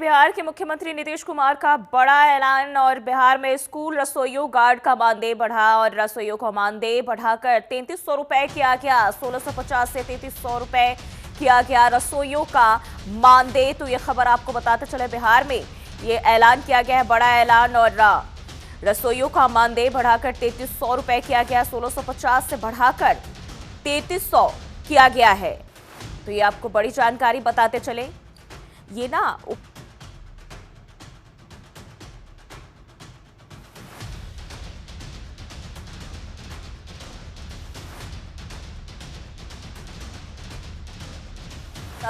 बिहार के मुख्यमंत्री नीतीश कुमार का बड़ा ऐलान और बिहार में स्कूल रसोइयों गार्ड का मानदेय बढ़ा और रसोइयों का मानदेय बढ़ाकर 3300 रुपए किया गया। 1650 से 3300 रुपए किया गया रसोइयों का मानदेय। तो ये खबर आपको बताते चले, बिहार में ये ऐलान किया गया है, बड़ा ऐलान। और रसोइयों का मानदेय बढ़ाकर 3300 रुपए किया गया, 1650 से बढ़ाकर 3300 किया गया है। तो ये आपको बड़ी जानकारी बताते चले। ये ना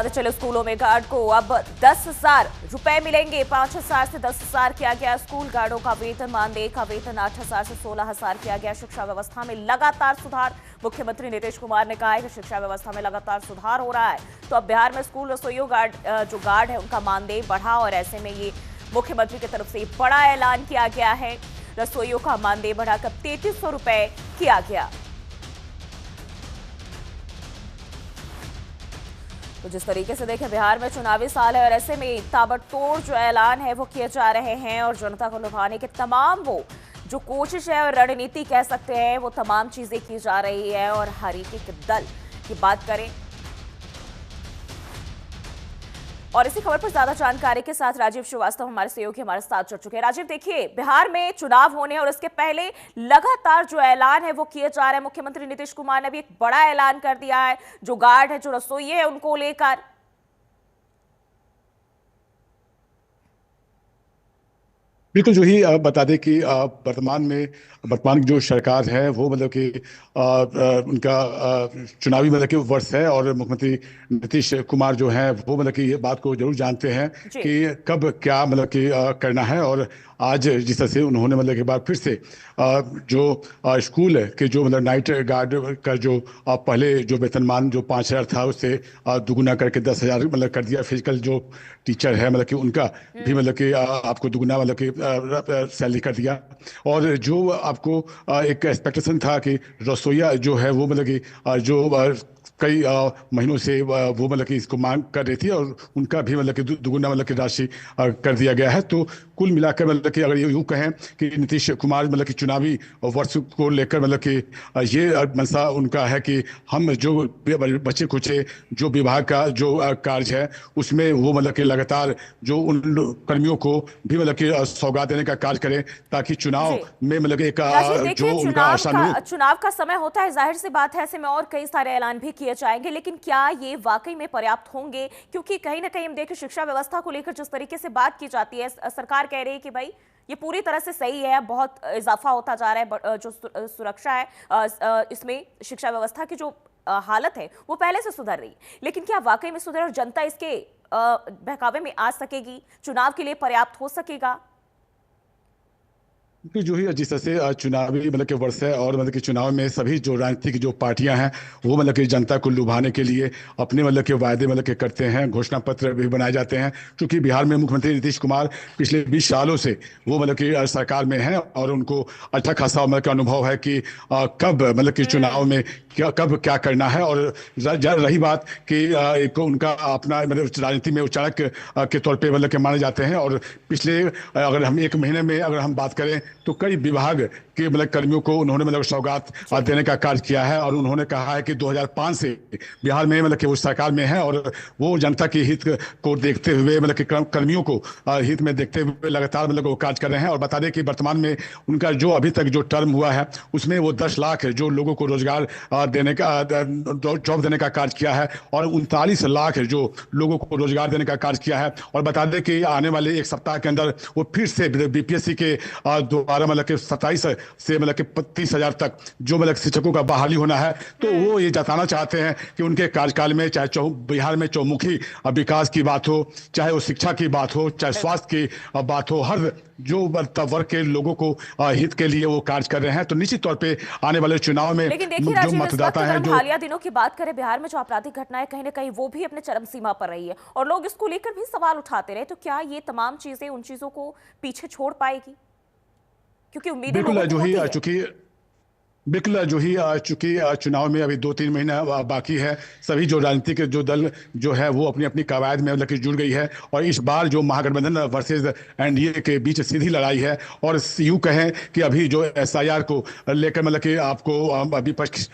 चले, स्कूलों में गार्ड को अब 10,000 रुपए मिलेंगे। 5,000 से 10,000 किया गया स्कूल गार्डों का वेतन। मानदेय का वेतन 8,000 से 16,000 किया गया। शिक्षा व्यवस्था में लगातार सुधार, मुख्यमंत्री नीतीश कुमार ने कहा है कि शिक्षा व्यवस्था में लगातार सुधार हो रहा है। तो अब बिहार में स्कूल रसोइयों जो गार्ड है उनका मानदेय बढ़ा और ऐसे में ये मुख्यमंत्री की तरफ से बड़ा ऐलान किया गया है। रसोइयों का मानदेय बढ़ाकर 3300 रुपए किया गया। तो जिस तरीके से देखें, बिहार में चुनावी साल है और ऐसे में ताबड़तोड़ जो ऐलान है वो किए जा रहे हैं और जनता को लुभाने के तमाम वो जो कोशिश है और रणनीति कह सकते हैं वो तमाम चीजें की जा रही है। और हर एक दल की बात करें और इसी खबर पर ज्यादा जानकारी के साथ राजीव श्रीवास्तव हमारे सहयोगी हमारे साथ जुड़ चुके हैं। राजीव, देखिए, बिहार में चुनाव होने और इसके पहले लगातार जो ऐलान है वो किए जा रहे हैं। मुख्यमंत्री नीतीश कुमार ने भी एक बड़ा ऐलान कर दिया है जो गार्ड है, जो रसोइये है, उनको लेकर। बिल्कुल, जो ही बता दें कि वर्तमान की जो सरकार है वो मतलब कि उनका चुनावी मतलब कि वर्ष है और मुख्यमंत्री नीतीश कुमार जो हैं वो मतलब कि ये बात को जरूर जानते हैं जी। कि कब क्या मतलब कि करना है। और आज जिस तरह से उन्होंने मतलब एक बार फिर से जो स्कूल के जो मतलब नाइट गार्ड का जो पहले जो वेतनमान जो 5,000 था उससे दुगुना करके 10,000 मतलब कर दिया। फिजिकल जो टीचर है मतलब कि उनका भी मतलब कि आपको दुगुना मतलब कि सैलरी कर दिया। और जो आपको एक एक्सपेक्टेशन था कि रसोईया जो है वो मतलब कि जो कई महीनों से वो मतलब कि इसको मांग कर रही थी और उनका भी मतलब कि दुगुना मतलब कि राशि कर दिया गया है। तो कुल मिलाकर मतलब कि अगर यूं कहें कि नीतीश कुमार मतलब कि चुनावी वर्ष को लेकर मतलब कि ये मनसा उनका है कि हम जो बचे खुचे जो विभाग का जो कार्य है उसमें वो मतलब कि लगातार जो उन कर्मियों को भी मतलब कि सौगात देने का कार्य करें ताकि चुनाव जी में मतलब एक राजीव, देखिए, जो उनका आशानुरूप। चुनाव का समय होता है, जाहिर सी बात है, ऐसे में और कई सारे ऐलान भी किए जाएंगे, लेकिन क्या ये वाकई में पर्याप्त होंगे? क्योंकि कहीं ना कहीं हम देखें, शिक्षा व्यवस्था को लेकर जिस तरीके से बात की जाती है, सरकार कह रही है कि भाई ये पूरी तरह से सही है, बहुत इजाफा होता जा रहा है, जो सुरक्षा है इसमें शिक्षा व्यवस्था की जो हालत है वो पहले से सुधर रही है। लेकिन क्या वाकई में सुधर और जनता इसके बहकावे में आ सकेगी? चुनाव के लिए पर्याप्त हो सकेगा? क्योंकि जो ही जिस तरह से चुनावी मतलब कि वर्ष है और मतलब कि चुनाव में सभी जो राजनीतिक जो पार्टियां हैं वो मतलब कि जनता को लुभाने के लिए अपने मतलब के वायदे मतलब के करते हैं, घोषणा पत्र भी बनाए जाते हैं। क्योंकि बिहार में मुख्यमंत्री नीतीश कुमार पिछले 20 सालों से वो मतलब कि सरकार में हैं और उनको अच्छा खासा मतलब का अनुभव है कि कब मतलब कि चुनाव में कब क्या करना है। और रही बात कि एक उनका अपना मतलब राजनीति में चाणक्य के तौर पे मतलब के माने जाते हैं। और पिछले अगर हम एक महीने में अगर हम बात करें तो कई विभाग के मतलब कर्मियों को उन्होंने मतलब सौगात जी देने का कार्य किया है। और उन्होंने कहा है कि 2005 से बिहार में मतलब कि वो सरकार में है और वो जनता के हित को देखते हुए मतलब कि कर्मियों को हित में देखते हुए लगातार मतलब वो कार्य कर रहे हैं। और बता दें कि वर्तमान में उनका जो अभी तक जो टर्म हुआ है उसमें वो 10 लाख जो लोगों को रोजगार देने का जॉब देने का कार्य किया है और 39 लाख जो लोगों को रोजगार देने का कार्य किया है। और बता दें कि आने वाले एक सप्ताह के अंदर वो फिर से बीपीएससी के दोबारा मतलब कि 27 से मतलब कि 35,000 तक जो मतलब शिक्षकों का बहाली होना है। तो वो ये जताना चाहते हैं कि उनके कार्यकाल में चाहे बिहार में चौमुखी विकास की बात हो, चाहे वो शिक्षा की बात हो, चाहे बिल्कुल। स्वास्थ्य की बात हो, हर जो वर्ग के लोगों को हित के लिए वो कार्य कर रहे हैं। तो निश्चित तौर पे आने वाले चुनाव में लेकिन देखिए जो राजीव, इस वक्त मतदाता अगर हैं हम जो हालिया दिनों की बात करें, बिहार में जो आपराधिक घटनाएं कहीं ना कहीं वो भी अपने चरम सीमा पर रही है और लोग इसको लेकर भी सवाल उठाते रहे। तो क्या ये तमाम चीजें उन चीजों को पीछे छोड़ पाएगी? क्योंकि उम्मीदें लोगों बिल्कुल को जो ही होती है। चूंकि बिल्कुल जो ही चूंकि चुनाव में अभी 2-3 महीना बाकी है। सभी जो राजनीतिक जो दल जो है वो अपनी अपनी कवायद में मतलब कि जुड़ गई है। और इस बार जो महागठबंधन वर्सेस एनडीए के बीच सीधी लड़ाई है। और यूं कहें कि अभी जो एसआईआर को लेकर मतलब कि आपको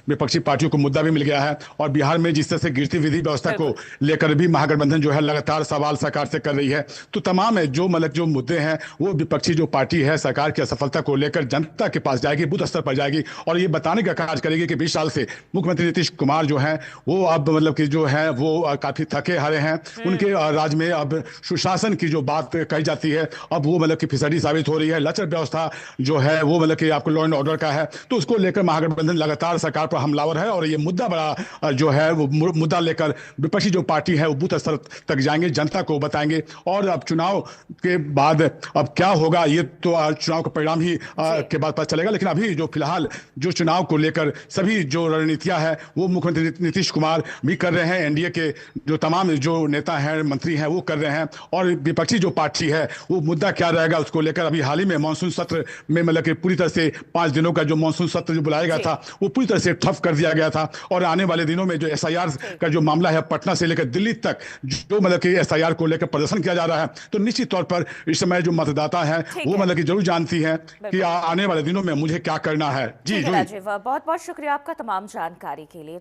विपक्षी पार्टियों को मुद्दा भी मिल गया है। और बिहार में जिस तरह से गिरती विधि व्यवस्था को लेकर भी महागठबंधन जो है लगातार सवाल सरकार से कर रही है। तो तमाम है जो मतलब जो मुद्दे हैं वो विपक्षी जो पार्टी है सरकार की असफलता को लेकर जनता के पास जाएगी, बूथ स्तर पर जाएगी और ये बताने का कार्य करेगी कि 20 साल से मुख्यमंत्री नीतीश कुमार जो हैं वो अब मतलब कि जो है वो काफी थके हारे हैं। उनके राज में अब सुशासन की जो बात कही जाती है अब वो मतलब कि फिसडी साबित हो रही है। लचर व्यवस्था जो है वो मतलब कि आपको लॉ एंड ऑर्डर का है। तो उसको लेकर महागठबंधन लगातार सरकार पर हमलावर है और ये मुद्दा बड़ा जो है वो मुद्दा लेकर विपक्षी जो पार्टी है वो बूथ स्तर तक जाएंगे, जनता को बताएंगे। और अब चुनाव के बाद अब क्या होगा ये तो चुनाव का परिणाम ही के बाद पता चलेगा। लेकिन अभी जो फिलहाल जो चुनाव को लेकर सभी जो रणनीतियां है वो मुख्यमंत्री नीतीश कुमार भी कर रहे हैं, एनडीए के जो तमाम जो नेता हैं मंत्री हैं वो कर रहे हैं। और विपक्षी जो पार्टी है वो मुद्दा क्या रहेगा उसको लेकर अभी हाल ही में मानसून सत्र में मतलब कि पूरी तरह से 5 दिनों का जो मानसून सत्र जो बुलाया गया था वो पूरी तरह से ठप कर दिया गया था। और आने वाले दिनों में जो एसआईआर का जो मामला है पटना से लेकर दिल्ली तक जो मतलब कि एसआईआर को लेकर प्रदर्शन किया जा रहा है। तो निश्चित तौर पर इस समय जो मतदाता है वो मतलब कि जरूर जानती है कि आने वाले दिनों में मुझे क्या करना है। जी राजीव, बहुत बहुत शुक्रिया आपका तमाम जानकारी के लिए।